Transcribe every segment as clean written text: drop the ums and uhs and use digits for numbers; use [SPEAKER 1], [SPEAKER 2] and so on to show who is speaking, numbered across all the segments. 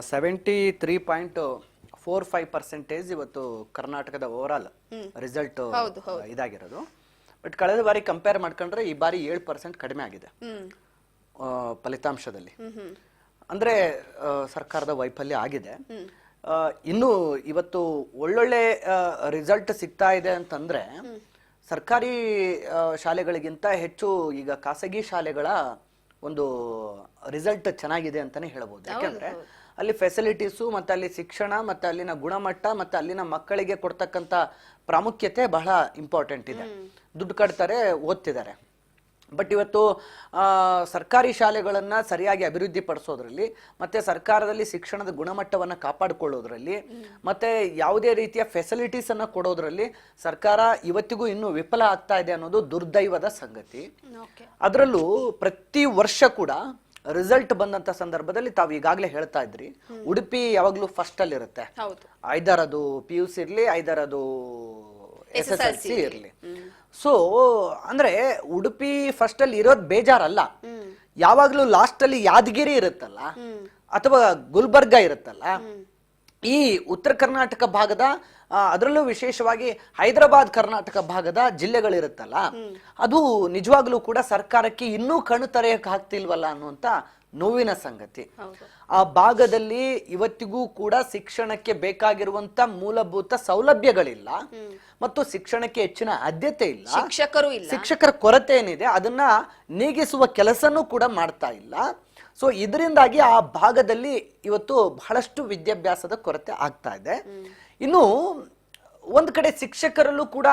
[SPEAKER 1] 73.45% ಇವತ್ತು ಕರ್ನಾಟಕದ over all result ಇದಾಗಿರೋದು. But ಕಳೆದ ಬಾರಿ ಕಂಪೇರ್ ಮಾಡ್ಕೊಂಡ್ರೆ ಈ ಬಾರಿ 7% ಕಡಿಮೆ ಆಗಿದೆ ಫಲಿತಾಂಶದಲ್ಲಿ. ಅಂದ್ರೆ ಸರ್ಕಾರದ ವೈಫಲ್ಯ ಆಗಿದೆ. ಇನ್ನು ಇವತ್ತು ಒಳ್ಳೊಳ್ಳೆ ರಿಸಲ್ಟ್ ಸಿಗ್ತಾ ಇದೆ ಅಂತಂದ್ರೆ ಸರ್ಕಾರಿ ಶಾಲೆಗಳಿಗಿಂತ ಹೆಚ್ಚು ಈಗ ಖಾಸಗಿ ಶಾಲೆಗಳ ಒಂದು ರಿಸಲ್ಟ್ ಚೆನ್ನಾಗಿದೆ ಅಂತಾನೆ ಹೇಳ್ಬೋದು. ಯಾಕಂದ್ರೆ ಅಲ್ಲಿ ಫೆಸಿಲಿಟೀಸು ಮತ್ತೆ ಅಲ್ಲಿ ಶಿಕ್ಷಣ ಮತ್ತೆ ಅಲ್ಲಿನ ಗುಣಮಟ್ಟ ಮತ್ತೆ ಅಲ್ಲಿನ ಮಕ್ಕಳಿಗೆ ಕೊಡ್ತಕ್ಕಂಥ ಪ್ರಾಮುಖ್ಯತೆ ಬಹಳ ಇಂಪಾರ್ಟೆಂಟ್ ಇದೆ. ದುಡ್ಡು ಕಟ್ತಾರೆ, ಓದ್ತಿದ್ದಾರೆ. ಬಟ್ ಇವತ್ತು ಸರ್ಕಾರಿ ಶಾಲೆಗಳನ್ನ ಸರಿಯಾಗಿ ಅಭಿವೃದ್ಧಿ ಪಡಿಸೋದ್ರಲ್ಲಿ ಮತ್ತೆ ಸರ್ಕಾರದಲ್ಲಿ ಶಿಕ್ಷಣದ ಗುಣಮಟ್ಟವನ್ನ ಕಾಪಾಡಿಕೊಳ್ಳೋದ್ರಲ್ಲಿ ಮತ್ತೆ ಯಾವುದೇ ರೀತಿಯ ಫೆಸಿಲಿಟೀಸ್ ಅನ್ನ ಕೊಡೋದ್ರಲ್ಲಿ ಸರ್ಕಾರ ಇವತ್ತಿಗೂ ಇನ್ನೂ ವಿಫಲ ಆಗ್ತಾ ಇದೆ ಅನ್ನೋದು ದುರ್ದೈವದ ಸಂಗತಿ. ಅದರಲ್ಲೂ ಪ್ರತಿ ವರ್ಷ ಕೂಡ ರಿಸಲ್ಟ್ ಬಂದಂತ ಸಂದರ್ಭದಲ್ಲಿ ತಾವು ಈಗಾಗಲೇ ಹೇಳ್ತಾ ಇದ್ರಿ, ಉಡುಪಿ ಯಾವಾಗ್ಲೂ ಫಸ್ಟ್ ಅಲ್ಲಿ ಇರುತ್ತೆ. ಐದರ್ ಅದು PUC ಇರ್ಲಿ, ಐದರ್ ಅದು SSLC ಇರ್ಲಿ. ಸೊ ಅಂದ್ರೆ ಉಡುಪಿ ಫಸ್ಟ್ ಅಲ್ಲಿ ಇರೋದ್ ಬೇಜಾರಲ್ಲ. ಯಾವಾಗ್ಲೂ ಲಾಸ್ಟ್ ಅಲ್ಲಿ ಯಾದಗಿರಿ ಇರುತ್ತಲ್ಲ ಅಥವಾ ಗುಲ್ಬರ್ಗ ಇರುತ್ತಲ್ಲ, ಈ ಉತ್ತರ ಕರ್ನಾಟಕ ಭಾಗದ ಅದರಲ್ಲೂ ವಿಶೇಷವಾಗಿ ಹೈದರಾಬಾದ್ ಕರ್ನಾಟಕ ಭಾಗದ ಜಿಲ್ಲೆಗಳಿರುತ್ತಲ್ಲ, ಅದು ನಿಜವಾಗ್ಲೂ ಕೂಡ ಸರ್ಕಾರಕ್ಕೆ ಇನ್ನೂ ಕಣ್ಣು ತೆರೆಯಕ್ಕೆ ಆಗ್ತಿಲ್ವಲ್ಲ ಅನ್ನುವಂತ ನೋವಿನ ಸಂಗತಿ. ಆ ಭಾಗದಲ್ಲಿ ಇವತ್ತಿಗೂ ಕೂಡ ಶಿಕ್ಷಣಕ್ಕೆ ಬೇಕಾಗಿರುವಂತ ಮೂಲಭೂತ ಸೌಲಭ್ಯಗಳಿಲ್ಲ ಮತ್ತು ಶಿಕ್ಷಣಕ್ಕೆ ಹೆಚ್ಚಿನ ಆದ್ಯತೆ ಇಲ್ಲ. ಶಿಕ್ಷಕರ ಕೊರತೆ ಏನಿದೆ ಅದನ್ನ ನೀಗಿಸುವ ಕೆಲಸನೂ ಕೂಡ ಮಾಡ್ತಾ ಇಲ್ಲ. ಸೊ ಇದರಿಂದಾಗಿ ಆ ಭಾಗದಲ್ಲಿ ಇವತ್ತು ಬಹಳಷ್ಟು ವಿದ್ಯಾಭ್ಯಾಸದ ಕೊರತೆ ಆಗ್ತಾ ಇದೆ. ಇನ್ನು ಒಂದ್ ಕಡೆ ಶಿಕ್ಷಕರಲ್ಲೂ ಕೂಡ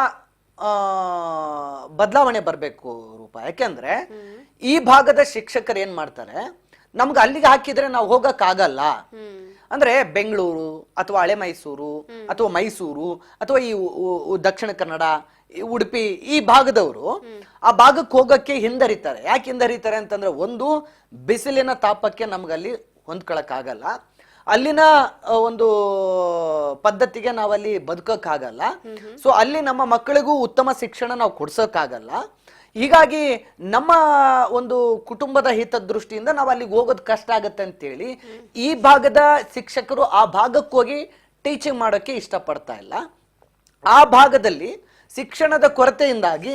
[SPEAKER 1] ಬದಲಾವಣೆ ಬರ್ಬೇಕು ರೂಪ. ಯಾಕೆಂದ್ರೆ ಈ ಭಾಗದ ಶಿಕ್ಷಕರು ಏನ್ ಮಾಡ್ತಾರೆ, ನಮ್ಗೆ ಅಲ್ಲಿಗೆ ಹಾಕಿದ್ರೆ ನಾವು ಹೋಗಕ್ ಆಗಲ್ಲ ಅಂದ್ರೆ ಬೆಂಗಳೂರು ಅಥವಾ ಹಳೆ ಮೈಸೂರು ಅಥವಾ ಮೈಸೂರು ಅಥವಾ ಈ ದಕ್ಷಿಣ ಕನ್ನಡ, ಉಡುಪಿ ಈ ಭಾಗದವರು ಆ ಭಾಗಕ್ಕೆ ಹೋಗಕ್ಕೆ ಹಿಂದರಿತಾರೆ. ಯಾಕೆ ಹಿಂದರಿತಾರೆ ಅಂತಂದ್ರೆ, ಒಂದು ಬಿಸಿಲಿನ ತಾಪಕ್ಕೆ ನಮ್ಗಲ್ಲಿ ಹೊಂದ್ಕೊಳಕ್ ಆಗಲ್ಲ, ಅಲ್ಲಿನ ಒಂದು ಪದ್ಧತಿಗೆ ನಾವಲ್ಲಿ ಬದುಕಕ್ಕಾಗಲ್ಲ. ಸೊ ಅಲ್ಲಿ ನಮ್ಮ ಮಕ್ಕಳಿಗೂ ಉತ್ತಮ ಶಿಕ್ಷಣ ನಾವು ಕೊಡ್ಸೋಕ್ಕಾಗಲ್ಲ. ಹೀಗಾಗಿ ನಮ್ಮ ಒಂದು ಕುಟುಂಬದ ಹಿತದೃಷ್ಟಿಯಿಂದ ನಾವು ಅಲ್ಲಿಗೆ ಹೋಗೋದು ಕಷ್ಟ ಆಗತ್ತೆ ಅಂತೇಳಿ ಈ ಭಾಗದ ಶಿಕ್ಷಕರು ಆ ಭಾಗಕ್ಕೆ ಹೋಗಿ ಟೀಚಿಂಗ್ ಮಾಡೋಕೆ ಇಷ್ಟಪಡ್ತಾ ಇಲ್ಲ. ಆ ಭಾಗದಲ್ಲಿ ಶಿಕ್ಷಣದ ಕೊರತೆಯಿಂದಾಗಿ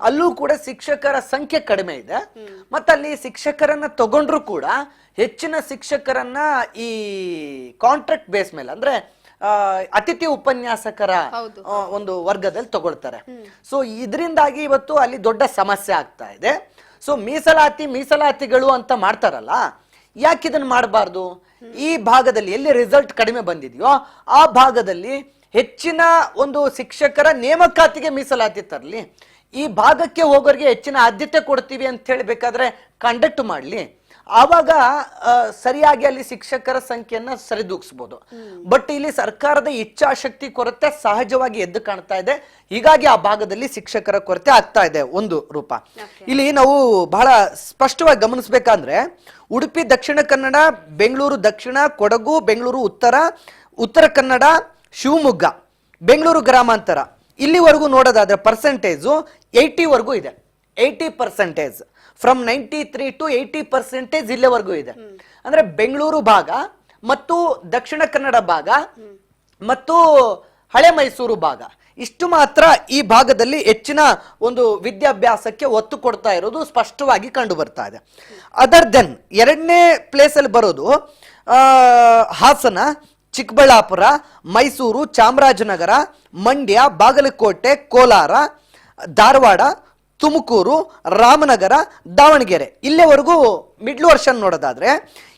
[SPEAKER 1] ಅಲ್ಲೂ ಕೂಡ ಶಿಕ್ಷಕರ ಸಂಖ್ಯೆ ಕಡಿಮೆ ಇದೆ. ಮತ್ತೆ ಅಲ್ಲಿ ಶಿಕ್ಷಕರನ್ನ ತಗೊಂಡ್ರು ಕೂಡ ಹೆಚ್ಚಿನ ಶಿಕ್ಷಕರನ್ನ ಈ ಕಾಂಟ್ರಾಕ್ಟ್ ಬೇಸ್ ಮೇಲೆ ಅಂದ್ರೆ ಅತಿಥಿ ಉಪನ್ಯಾಸಕರ ಒಂದು ವರ್ಗದಲ್ಲಿ ತಗೊಳ್ತಾರೆ. ಸೊ ಇದರಿಂದಾಗಿ ಇವತ್ತು ಅಲ್ಲಿ ದೊಡ್ಡ ಸಮಸ್ಯೆ ಆಗ್ತಾ ಇದೆ. ಸೊ ಮೀಸಲಾತಿಗಳು ಅಂತ ಮಾಡ್ತಾರಲ್ಲ, ಯಾಕೆ ಇದನ್ನ ಮಾಡಬಾರ್ದು? ಈ ಭಾಗದಲ್ಲಿ ಎಲ್ಲಿ ರಿಸಲ್ಟ್ ಕಡಿಮೆ ಬಂದಿದೆಯೋ ಆ ಭಾಗದಲ್ಲಿ ಹೆಚ್ಚಿನ ಒಂದು ಶಿಕ್ಷಕರ ನೇಮಕಾತಿಗೆ ಮೀಸಲಾತಿ ತರಲಿ. ಈ ಭಾಗಕ್ಕೆ ಹೋಗೋರಿಗೆ ಹೆಚ್ಚಿನ ಆದ್ಯತೆ ಕೊಡ್ತೀವಿ ಅಂತ ಹೇಳಬೇಕಾದ್ರೆ ಕಂಡಕ್ಟ್ ಮಾಡಲಿ. ಆವಾಗ ಸರಿಯಾಗಿ ಅಲ್ಲಿ ಶಿಕ್ಷಕರ ಸಂಖ್ಯೆಯನ್ನ ಸರಿದೂಗಿಸಬಹುದು. ಬಟ್ ಇಲ್ಲಿ ಸರ್ಕಾರದ ಇಚ್ಛಾಶಕ್ತಿ ಕೊರತೆ ಸಹಜವಾಗಿ ಎದ್ದು ಕಾಣ್ತಾ ಇದೆ. ಹೀಗಾಗಿ ಆ ಭಾಗದಲ್ಲಿ ಶಿಕ್ಷಕರ ಕೊರತೆ ಆಗ್ತಾ ಇದೆ ಒಂದು ರೂಪ. ಇಲ್ಲಿ ನಾವು ಬಹಳ ಸ್ಪಷ್ಟವಾಗಿ ಗಮನಿಸಬೇಕಂದ್ರೆ, ಉಡುಪಿ ದಕ್ಷಿಣ ಕನ್ನಡ, ಬೆಂಗಳೂರು ದಕ್ಷಿಣ, ಕೊಡಗು, ಬೆಂಗಳೂರು ಉತ್ತರ ಕನ್ನಡ, ಶಿವಮೊಗ್ಗ, ಬೆಂಗಳೂರು ಗ್ರಾಮಾಂತರ ಇಲ್ಲಿವರೆಗೂ ನೋಡೋದಾದ್ರೆ ಪರ್ಸೆಂಟೇಜು 80ವರೆಗೂ ಇದೆ. 80%, ಫ್ರಮ್ 93 to 80% ಇಲ್ಲಿವರೆಗೂ ಇದೆ. ಅಂದ್ರೆ ಬೆಂಗಳೂರು ಭಾಗ ಮತ್ತು ದಕ್ಷಿಣ ಕನ್ನಡ ಭಾಗ ಮತ್ತು ಹಳೆ ಮೈಸೂರು ಭಾಗ ಇಷ್ಟು ಮಾತ್ರ ಈ ಭಾಗದಲ್ಲಿ ಹೆಚ್ಚಿನ ಒಂದು ವಿದ್ಯಾಭ್ಯಾಸಕ್ಕೆ ಒತ್ತು ಕೊಡ್ತಾ ಇರೋದು ಸ್ಪಷ್ಟವಾಗಿ ಕಂಡು ಬರ್ತಾ ಇದೆ. ಅದರ್ ದೆನ್ ಎರಡನೇ ಪ್ಲೇಸ್ ಅಲ್ಲಿ ಬರೋದು ಹಾಸನ, ಚಿಕ್ಕಬಳ್ಳಾಪುರ, ಮೈಸೂರು, ಚಾಮರಾಜನಗರ, ಮಂಡ್ಯ, ಬಾಗಲಕೋಟೆ, ಕೋಲಾರ, ಧಾರವಾಡ, ತುಮಕೂರು, ರಾಮನಗರ, ದಾವಣಗೆರೆ ಇಲ್ಲಿವರೆಗೂ ಮಿಡ್ಲ್ ವರ್ಷನ್ ನೋಡೋದಾದ್ರೆ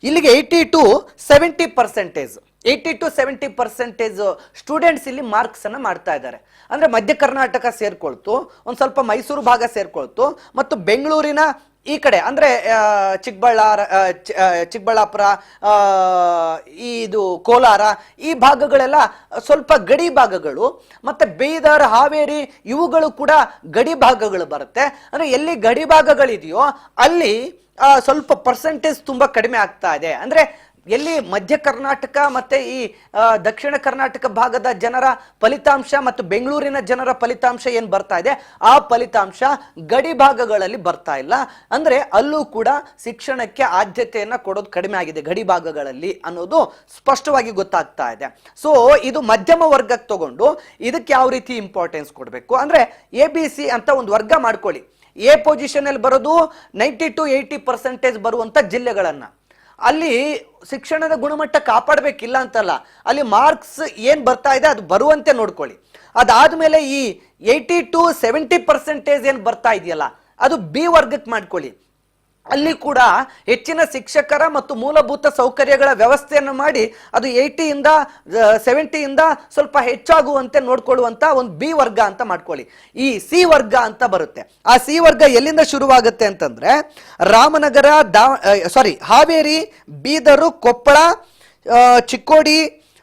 [SPEAKER 1] ಇಲ್ಲಿಗೆ 80 to 70% ಸ್ಟೂಡೆಂಟ್ಸ್ ಇಲ್ಲಿ ಮಾರ್ಕ್ಸ್ ಅನ್ನ ಮಾಡ್ತಾ ಇದ್ದಾರೆ. ಅಂದ್ರೆ ಮಧ್ಯ ಕರ್ನಾಟಕ ಸೇರ್ಕೊಳ್ತು, ಒಂದ್ ಸ್ವಲ್ಪ ಮೈಸೂರು ಭಾಗ ಸೇರ್ಕೊಳ್ತು ಮತ್ತು ಬೆಂಗಳೂರಿನ ಈ ಕಡೆ ಅಂದ್ರೆ ಚಿಕ್ಕಬಳ್ಳಾಪುರ, ಇದು ಕೋಲಾರ ಈ ಭಾಗಗಳೆಲ್ಲ ಸ್ವಲ್ಪ ಗಡಿ ಭಾಗಗಳು. ಮತ್ತೆ ಬೀದರ್, ಹಾವೇರಿ ಇವುಗಳು ಕೂಡ ಗಡಿ ಭಾಗಗಳು ಬರುತ್ತೆ. ಅಂದ್ರೆ ಎಲ್ಲಿ ಗಡಿ ಭಾಗಗಳಿದೆಯೋ ಅಲ್ಲಿ ಸ್ವಲ್ಪ ಪರ್ಸೆಂಟೇಜ್ ತುಂಬಾ ಕಡಿಮೆ ಆಗ್ತಾ ಇದೆ. ಅಂದ್ರೆ ಎಲ್ಲಿ ಮಧ್ಯ ಕರ್ನಾಟಕ ಮತ್ತೆ ಈ ದಕ್ಷಿಣ ಕರ್ನಾಟಕ ಭಾಗದ ಜನರ ಫಲಿತಾಂಶ ಮತ್ತು ಬೆಂಗಳೂರಿನ ಜನರ ಫಲಿತಾಂಶ ಏನ್ ಬರ್ತಾ ಇದೆ, ಆ ಫಲಿತಾಂಶ ಗಡಿ ಭಾಗಗಳಲ್ಲಿ ಬರ್ತಾ ಇಲ್ಲ. ಅಂದ್ರೆ ಅಲ್ಲೂ ಕೂಡ ಶಿಕ್ಷಣಕ್ಕೆ ಆದ್ಯತೆಯನ್ನ ಕೊಡೋದು ಕಡಿಮೆ ಆಗಿದೆ ಗಡಿ ಭಾಗಗಳಲ್ಲಿ ಅನ್ನೋದು ಸ್ಪಷ್ಟವಾಗಿ ಗೊತ್ತಾಗ್ತಾ ಇದೆ. ಸೊ ಇದು ಮಧ್ಯಮ ವರ್ಗಕ್ಕೆ ತಗೊಂಡು ಇದಕ್ಕೆ ಯಾವ ರೀತಿ ಇಂಪಾರ್ಟೆನ್ಸ್ ಕೊಡಬೇಕು ಅಂದ್ರೆ ABC ಅಂತ ಒಂದು ವರ್ಗ ಮಾಡ್ಕೊಳ್ಳಿ. ಎ ಪೊಸಿಷನ್ ಅಲ್ಲಿ ಬರೋದು 90 to 80% ಬರುವಂತ ಜಿಲ್ಲೆಗಳನ್ನ, ಅಲ್ಲಿ ಶಿಕ್ಷಣದ ಗುಣಮಟ್ಟ ಕಾಪಾಡಬೇಕಿಲ್ಲ ಅಂತಲ್ಲ, ಅಲ್ಲಿ ಮಾರ್ಕ್ಸ್ ಏನ್ ಬರ್ತಾ ಇದೆ ಅದು ಬರುವಂತೆ ನೋಡ್ಕೊಳ್ಳಿ. ಅದಾದ್ಮೇಲೆ ಈ 80 to 70% ಏನ್ ಬರ್ತಾ ಇದೆಯಲ್ಲ ಅದು ಬಿ ವರ್ಗಕ್ಕೆ ಮಾಡ್ಕೊಳ್ಳಿ. ಅಲ್ಲಿ ಕೂಡ ಹೆಚ್ಚಿನ ಶಿಕ್ಷಕರ ಮತ್ತು ಮೂಲಭೂತ ಸೌಕರ್ಯಗಳ ವ್ಯವಸ್ಥೆಯನ್ನು ಮಾಡಿ ಅದು 80 ಇಂದ 70 ಇಂದ ಸ್ವಲ್ಪ ಹೆಚ್ಚಾಗುವಂತೆ ನೋಡ್ಕೊಳ್ಳುವಂತ ಒಂದು ಬಿ ವರ್ಗ ಅಂತ ಮಾಡ್ಕೊಳ್ಳಿ. ಈ ಸಿ ವರ್ಗ ಅಂತ ಬರುತ್ತೆ. ಆ ಸಿ ವರ್ಗ ಎಲ್ಲಿಂದ ಶುರುವಾಗುತ್ತೆ ಅಂತಂದ್ರೆ ರಾಮನಗರ, ಹಾವೇರಿ, ಬೀದರು, ಕೊಪ್ಪಳ, ಚಿಕ್ಕೋಡಿ,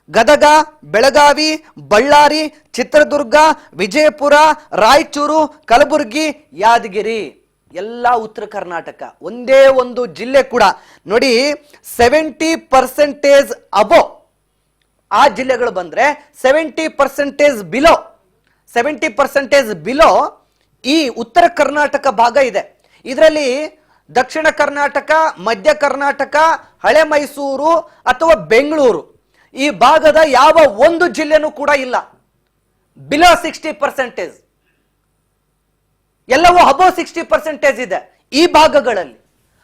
[SPEAKER 1] ಗದಗ, ಬೆಳಗಾವಿ, ಬಳ್ಳಾರಿ, ಚಿತ್ರದುರ್ಗ, ವಿಜಯಪುರ, ರಾಯಚೂರು, ಕಲಬುರಗಿ, ಯಾದಗಿರಿ, ಎಲ್ಲ ಉತ್ತರ ಕರ್ನಾಟಕ. ಒಂದೇ ಒಂದು ಜಿಲ್ಲೆ ಕೂಡ ನೋಡಿ 70% ಅಬೋ ಆ ಜಿಲ್ಲೆಗಳು ಬಂದ್ರೆ 70% ಬಿಲೋ 70% ಬಿಲೋ ಈ ಉತ್ತರ ಕರ್ನಾಟಕ ಭಾಗ ಇದೆ. ಇದರಲ್ಲಿ ದಕ್ಷಿಣ ಕರ್ನಾಟಕ, ಮಧ್ಯ ಕರ್ನಾಟಕ, ಹಳೆ ಮೈಸೂರು ಅಥವಾ ಬೆಂಗಳೂರು ಈ ಭಾಗದ ಯಾವ ಒಂದು ಜಿಲ್ಲೆನೂ ಕೂಡ ಇಲ್ಲ ಬಿಲೋ 60%. ಎಲ್ಲವೂ ಅಬೋ 60% ಇದೆ ಈ ಭಾಗಗಳಲ್ಲಿ.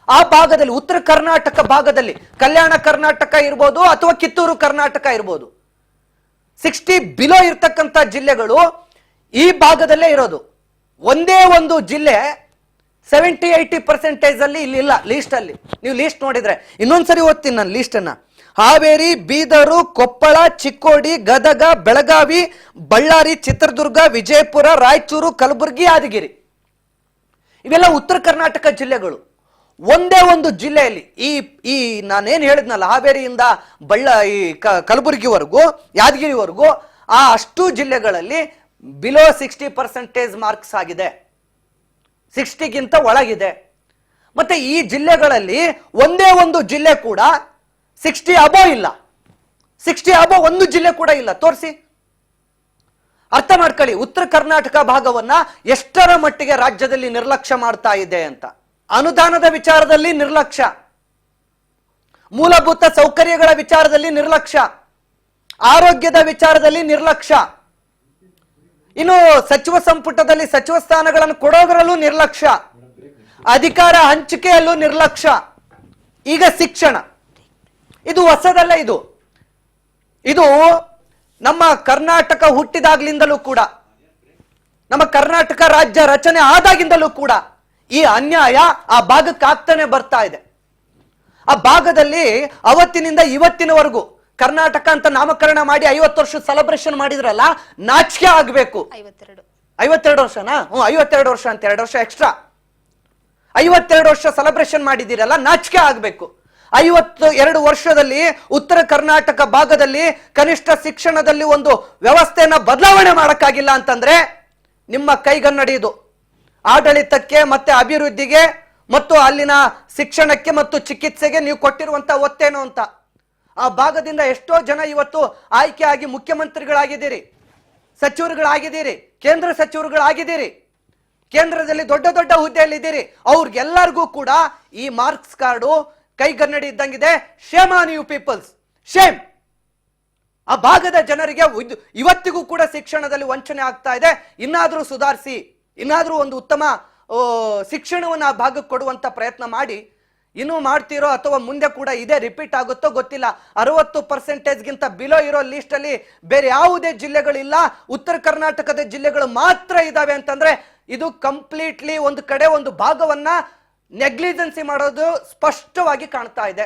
[SPEAKER 1] ಆ ಭಾಗದಲ್ಲಿ ಉತ್ತರ ಕರ್ನಾಟಕ ಭಾಗದಲ್ಲಿ ಕಲ್ಯಾಣ ಕರ್ನಾಟಕ ಇರ್ಬೋದು ಅಥವಾ ಕಿತ್ತೂರು ಕರ್ನಾಟಕ ಇರ್ಬೋದು 60 ಬಿಲೋ ಇರ್ತಕ್ಕಂಥ ಜಿಲ್ಲೆಗಳು ಈ ಭಾಗದಲ್ಲೇ ಇರೋದು. ಒಂದೇ ಒಂದು ಜಿಲ್ಲೆ 70-80% ಅಲ್ಲಿ ಇಲ್ಲಿ ಇಲ್ಲ ಲೀಸ್ಟ್ ಅಲ್ಲಿ. ನೀವು ಲೀಸ್ಟ್ ನೋಡಿದ್ರೆ ಇನ್ನೊಂದ್ಸರಿ ಓದ್ತೀನಿ ನಾನು ಲೀಸ್ಟ್ ಅನ್ನ. ಹಾವೇರಿ, ಬೀದರು, ಕೊಪ್ಪಳ, ಚಿಕ್ಕೋಡಿ, ಗದಗ, ಬೆಳಗಾವಿ, ಬಳ್ಳಾರಿ, ಚಿತ್ರದುರ್ಗ, ವಿಜಯಪುರ, ರಾಯಚೂರು, ಕಲಬುರಗಿ, ಯಾದಗಿರಿ ಇವೆಲ್ಲ ಉತ್ತರ ಕರ್ನಾಟಕ ಜಿಲ್ಲೆಗಳು. ಒಂದೇ ಒಂದು ಜಿಲ್ಲೆಯಲ್ಲಿ ಈ ನಾನೇನು ಹೇಳಿದ್ನಲ್ಲ ಹಾವೇರಿಯಿಂದ ಈ ಕಲಬುರಗಿವರೆಗೂ ಯಾದಗಿರಿವರೆಗೂ ಆ ಅಷ್ಟು ಜಿಲ್ಲೆಗಳಲ್ಲಿ ಬಿಲೋ 60% ಮಾರ್ಕ್ಸ್ ಆಗಿದೆ, 60ಗಿಂತ ಒಳಗಿದೆ. ಮತ್ತೆ ಈ ಜಿಲ್ಲೆಗಳಲ್ಲಿ ಒಂದೇ ಒಂದು ಜಿಲ್ಲೆ ಕೂಡ 60 ಅಬೋ ಇಲ್ಲ, 60 ಅಬೋ ಒಂದು ಜಿಲ್ಲೆ ಕೂಡ ಇಲ್ಲ. ತೋರಿಸಿ, ಅರ್ಥ ಮಾಡ್ಕೊಳ್ಳಿ ಉತ್ತರ ಕರ್ನಾಟಕ ಭಾಗವನ್ನ ಎಷ್ಟರ ಮಟ್ಟಿಗೆ ರಾಜ್ಯದಲ್ಲಿ ನಿರ್ಲಕ್ಷ್ಯ ಮಾಡ್ತಾ ಇದೆ ಅಂತ. ಅನುದಾನದ ವಿಚಾರದಲ್ಲಿ ನಿರ್ಲಕ್ಷ್ಯ, ಮೂಲಭೂತ ಸೌಕರ್ಯಗಳ ವಿಚಾರದಲ್ಲಿ ನಿರ್ಲಕ್ಷ್ಯ, ಆರೋಗ್ಯದ ವಿಚಾರದಲ್ಲಿ ನಿರ್ಲಕ್ಷ್ಯ, ಇನ್ನು ಸಚಿವ ಸಂಪುಟದಲ್ಲಿ ಸಚಿವ ಸ್ಥಾನಗಳನ್ನು ಕೊಡೋದ್ರಲ್ಲೂ ನಿರ್ಲಕ್ಷ್ಯ, ಅಧಿಕಾರ ಹಂಚಿಕೆಯಲ್ಲೂ ನಿರ್ಲಕ್ಷ್ಯ. ಈಗ ಶಿಕ್ಷಣ ಇದು ಹೊಸದಲ್ಲ, ಇದು ನಮ್ಮ ಕರ್ನಾಟಕ ಹುಟ್ಟಿದಾಗ್ಲಿಂದಲೂ ಕೂಡ, ನಮ್ಮ ಕರ್ನಾಟಕ ರಾಜ್ಯ ರಚನೆ ಆದಾಗಿಂದಲೂ ಕೂಡ ಈ ಅನ್ಯಾಯ ಆ ಭಾಗಕ್ಕೆ ಆಗ್ತಾನೆ ಬರ್ತಾ ಇದೆ. ಆ ಭಾಗದಲ್ಲಿ ಅವತ್ತಿನಿಂದ ಇವತ್ತಿನವರೆಗೂ ಕರ್ನಾಟಕ ಅಂತ ನಾಮಕರಣ ಮಾಡಿ 50 ವರ್ಷ ಸೆಲೆಬ್ರೇಷನ್ ಮಾಡಿದ್ರಲ್ಲ, ನಾಚಿಕೆ ಆಗ್ಬೇಕು. 52 ವರ್ಷನಾ? 52 ವರ್ಷ ಅಂತ 2 ವರ್ಷ ಎಕ್ಸ್ಟ್ರಾ. 52 ವರ್ಷ ಸೆಲೆಬ್ರೇಷನ್ ಮಾಡಿದಿರಲ್ಲ, ನಾಚಿಕೆ ಆಗ್ಬೇಕು. 52 ವರ್ಷದಲ್ಲಿ ಉತ್ತರ ಕರ್ನಾಟಕ ಭಾಗದಲ್ಲಿ ಕನಿಷ್ಠ ಶಿಕ್ಷಣದಲ್ಲಿ ಒಂದು ವ್ಯವಸ್ಥೆಯನ್ನ ಬದಲಾವಣೆ ಮಾಡಕ್ಕಾಗಿಲ್ಲ ಅಂತಂದ್ರೆ ನಿಮ್ಮ ಕೈಗನ್ನಡಿ ಇದು. ಆಡಳಿತಕ್ಕೆ ಮತ್ತೆ ಅಭಿವೃದ್ಧಿಗೆ ಮತ್ತು ಅಲ್ಲಿನ ಶಿಕ್ಷಣಕ್ಕೆ ಮತ್ತು ಚಿಕಿತ್ಸೆಗೆ ನೀವು ಕೊಟ್ಟಿರುವಂತ ಒತ್ತೇನು ಅಂತ. ಆ ಭಾಗದಿಂದ ಎಷ್ಟೋ ಜನ ಇವತ್ತು ಆಯ್ಕೆ ಆಗಿ ಮುಖ್ಯಮಂತ್ರಿಗಳಾಗಿದ್ದೀರಿ, ಸಚಿವರುಗಳಾಗಿದ್ದೀರಿ, ಕೇಂದ್ರ ಸಚಿವರುಗಳಾಗಿದ್ದೀರಿ, ಕೇಂದ್ರದಲ್ಲಿ ದೊಡ್ಡ ದೊಡ್ಡ ಹುದ್ದೆಯಲ್ಲಿದ್ದೀರಿ. ಅವ್ರಿಗೆಲ್ಲರಿಗೂ ಕೂಡ ಈ ಮಾರ್ಕ್ಸ್ ಕಾರ್ಡು ಕೈಗನ್ನಡಿ ಇದ್ದಂಗಿದೆ. Shame on you peoples, shame. ಆ ಭಾಗದ ಜನರಿಗೆ ಇವತ್ತಿಗೂ ಕೂಡ ಶಿಕ್ಷಣದಲ್ಲಿ ವಂಚನೆ ಆಗ್ತಾ ಇದೆ. ಇನ್ನಾದ್ರೂ ಸುಧಾರಿಸಿ, ಇನ್ನಾದ್ರೂ ಒಂದು ಉತ್ತಮ ಶಿಕ್ಷಣವನ್ನು ಆ ಭಾಗಕ್ಕೆ ಕೊಡುವಂತ ಪ್ರಯತ್ನ ಮಾಡಿ. ಇನ್ನೂ ಮಾಡ್ತಿರೋ ಅಥವಾ ಮುಂದೆ ಕೂಡ ಇದೇ ರಿಪೀಟ್ ಆಗುತ್ತೋ ಗೊತ್ತಿಲ್ಲ. 60%ಗಿಂತ ಬಿಲೋ ಇರೋ ಲಿಸ್ಟ್ ಅಲ್ಲಿ ಬೇರೆ ಯಾವುದೇ ಜಿಲ್ಲೆಗಳಿಲ್ಲ, ಉತ್ತರ ಕರ್ನಾಟಕದ ಜಿಲ್ಲೆಗಳು ಮಾತ್ರ ಇದಾವೆ ಅಂತಂದ್ರೆ ಇದು ಕಂಪ್ಲೀಟ್ಲಿ ಒಂದು ಕಡೆ ಒಂದು ಭಾಗವನ್ನ ನೆಗ್ಲಿಜೆನ್ಸಿ ಮಾಡೋದು ಸ್ಪಷ್ಟವಾಗಿ ಕಾಣ್ತಾ ಇದೆ.